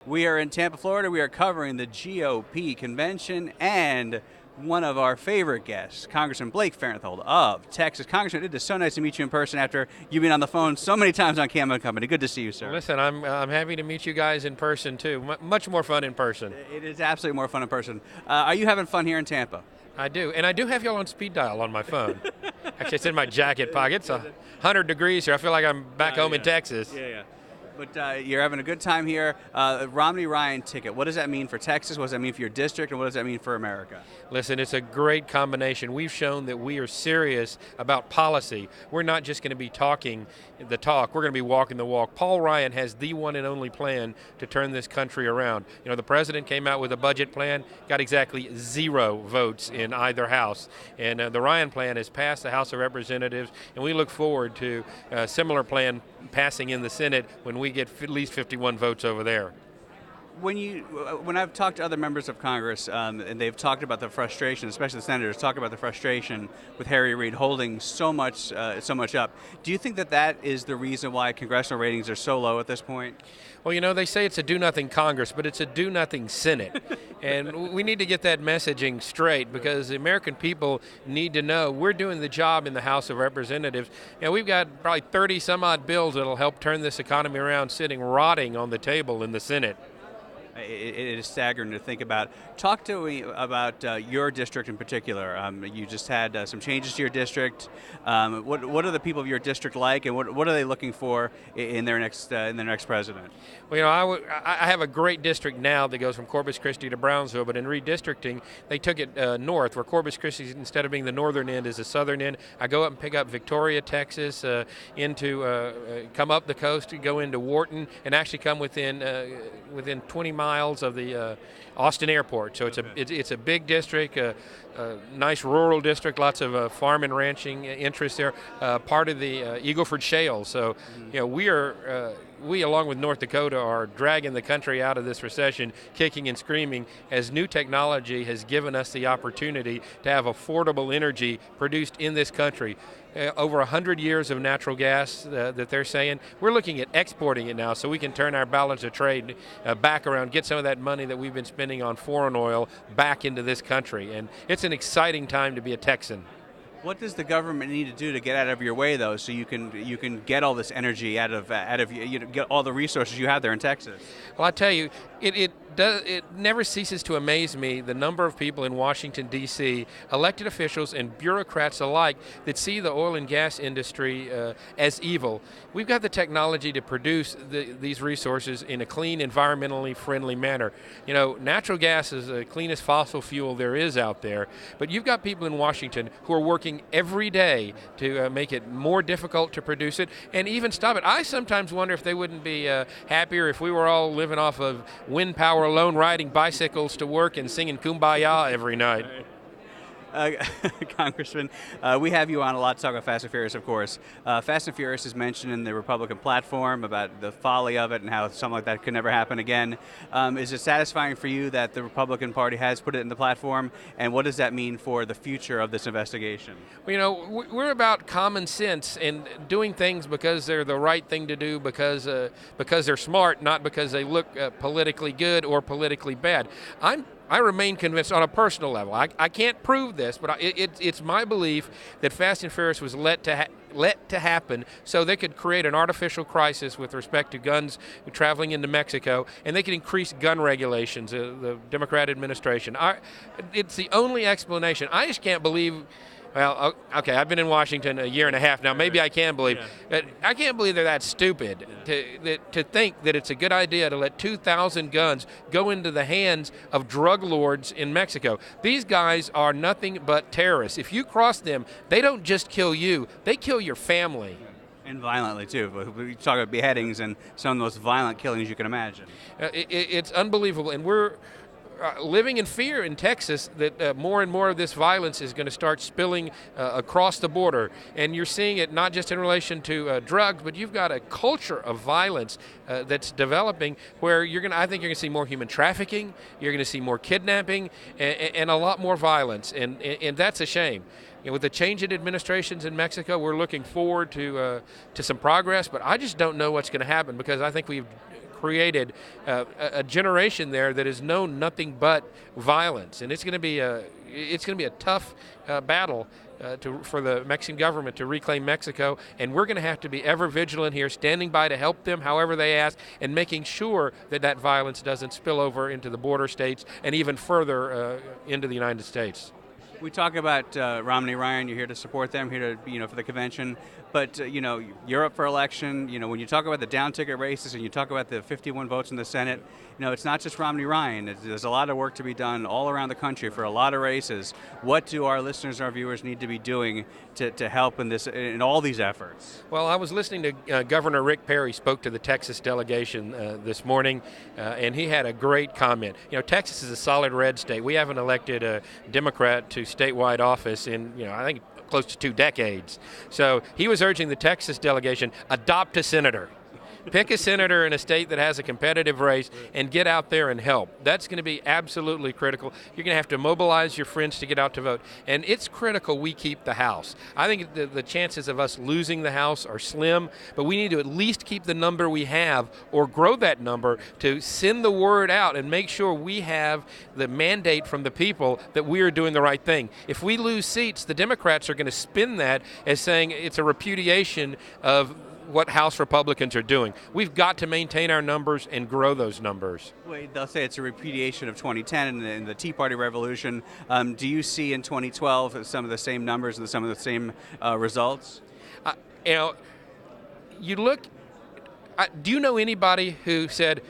We are in Tampa, Florida. We are covering the GOP convention and one of our favorite guests, Congressman Blake Farenthold of Texas. Congressman, it is so nice to meet you in person after you've been on the phone so many times on Camera Company. Good to see you, sir. Listen, I'm happy to meet you guys in person too. Much more fun in person. It is absolutely more fun in person. Are you having fun here in Tampa? I do, and I do have y'all on speed dial on my phone. Actually, it's in my jacket pocket. It's 100 degrees here. I feel like I'm back home in Texas. Yeah. But you're having a good time here. Romney-Ryan ticket, what does that mean for Texas? What does that mean for your district? And what does that mean for America? Listen, it's a great combination. We've shown that we are serious about policy. We're not just going to be talking the talk. We're going to be walking the walk. Paul Ryan has the one and only plan to turn this country around. You know, the president came out with a budget plan, got exactly 0 votes in either house. And the Ryan plan has passed the House of Representatives, and we look forward to a similar plan passing in the Senate when we get at least 51 votes over there. When I've talked to other members of Congress, and they've talked about the frustration, especially the senators, talk about the frustration with Harry Reid holding so much up. Do you think that is the reason why congressional ratings are so low at this point? Well, you know, they say it's a do-nothing Congress, but it's a do-nothing Senate. And we need to get that messaging straight because the American people need to know we're doing the job in the House of Representatives. You know, we've got probably 30-some-odd bills that will help turn this economy around sitting rotting on the table in the Senate. It is staggering to think about. Talk to me about your district in particular. You just had some changes to your district. What are the people of your district like, and what are they looking for in their next president? Well, you know, I have a great district now that goes from Corpus Christi to Brownsville, but in redistricting, they took it north, where Corpus Christi, instead of being the northern end, is the southern end. I go up and pick up Victoria, Texas, come up the coast, go into Wharton, and actually come within 20 miles of the Austin Airport. So it's a big district, a nice rural district, lots of farm and ranching interests there, part of the Eagleford Shale. So, you know, we, along with North Dakota, are dragging the country out of this recession, kicking and screaming, as new technology has given us the opportunity to have affordable energy produced in this country. Over 100 years of natural gas that they're saying. We're looking at exporting it now so we can turn our balance of trade back around, get some of that money that we've been spending on foreign oil back into this country. And it's an exciting time to be a Texan. What does the government need to do to get out of your way, though, so you can get all this energy out of get all the resources you have there in Texas? Well, I tell you, it never ceases to amaze me the number of people in Washington, D.C., elected officials and bureaucrats alike, that see the oil and gas industry as evil. We've got the technology to produce these resources in a clean, environmentally friendly manner. You know, natural gas is the cleanest fossil fuel there is out there, but you've got people in Washington who are working every day to make it more difficult to produce it and even stop it. I sometimes wonder if they wouldn't be happier if we were all living off of wind power alone, riding bicycles to work and singing Kumbaya every night. Congressman, we have you on a lot to talk about Fast and Furious, of course. Fast and Furious is mentioned in the Republican platform about the folly of it and how something like that could never happen again. Is it satisfying for you that the Republican Party has put it in the platform, and what does that mean for the future of this investigation? Well, you know, we're about common sense and doing things because they're the right thing to do, because they're smart, not because they look politically good or politically bad. I remain convinced on a personal level. I can't prove this, but it's my belief that Fast and Furious was let to happen so they could create an artificial crisis with respect to guns traveling into Mexico, and they could increase gun regulations, the Democrat administration. It's the only explanation. I just can't believe. Well, okay, I've been in Washington a year and a half now. Maybe I can believe. I can't believe they're that stupid to think that it's a good idea to let 2,000 guns go into the hands of drug lords in Mexico. These guys are nothing but terrorists. If you cross them, they don't just kill you, they kill your family. And violently, too. We talk about beheadings and some of the most violent killings you can imagine. It's unbelievable, and we're living in fear in Texas that more and more of this violence is going to start spilling across the border. And you're seeing it not just in relation to drugs, but you've got a culture of violence that's developing where I think you're going to see more human trafficking, you're going to see more kidnapping, and a lot more violence. And that's a shame. You know, with the change in administrations in Mexico, we're looking forward to some progress, but I just don't know what's going to happen because I think we've created a generation there that has known nothing but violence, and it's going to be a tough battle for the Mexican government to reclaim Mexico, and we're going to have to be ever vigilant here, standing by to help them however they ask, and making sure that that violence doesn't spill over into the border states and even further into the United States. We talk about Romney Ryan. You're here to support them, here to for the convention. But you're up for election. When you talk about the down-ticket races and you talk about the 51 votes in the Senate, it's not just Romney Ryan. There's a lot of work to be done all around the country for a lot of races. What do our listeners, our viewers, need to be doing to help in all these efforts? Well, I was listening to Governor Rick Perry spoke to the Texas delegation this morning, and he had a great comment. Texas is a solid red state. We haven't elected a Democrat to statewide office in, I think, close to 2 decades. So he was urging the Texas delegation, adopt a senator. Pick a senator in a state that has a competitive race and get out there and help. That's going to be absolutely critical. You're going to have to mobilize your friends to get out to vote. And it's critical we keep the House. I think the chances of us losing the House are slim, but we need to at least keep the number we have or grow that number to send the word out and make sure we have the mandate from the people that we are doing the right thing. If we lose seats, the Democrats are going to spin that as saying it's a repudiation of what House Republicans are doing. We've got to maintain our numbers and grow those numbers. Wait, they'll say it's a repudiation of 2010 and the Tea Party revolution. Do you see in 2012 some of the same numbers and some of the same results? You look. Do you know anybody who said,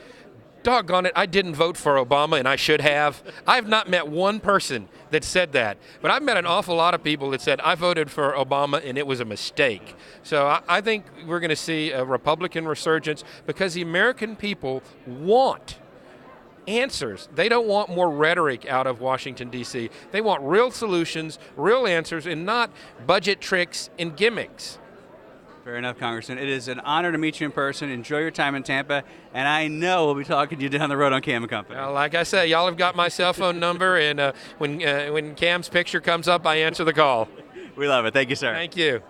doggone it, I didn't vote for Obama and I should have? I've not met one person that said that. But I've met an awful lot of people that said, I voted for Obama and it was a mistake. So I think we're going to see a Republican resurgence because the American people want answers. They don't want more rhetoric out of Washington, D.C. They want real solutions, real answers, and not budget tricks and gimmicks. Fair enough, Congressman. It is an honor to meet you in person. Enjoy your time in Tampa, and I know we'll be talking to you down the road on Cam & Company. Well, like I say, y'all have got my cell phone number, and when Cam's picture comes up, I answer the call. We love it. Thank you, sir. Thank you.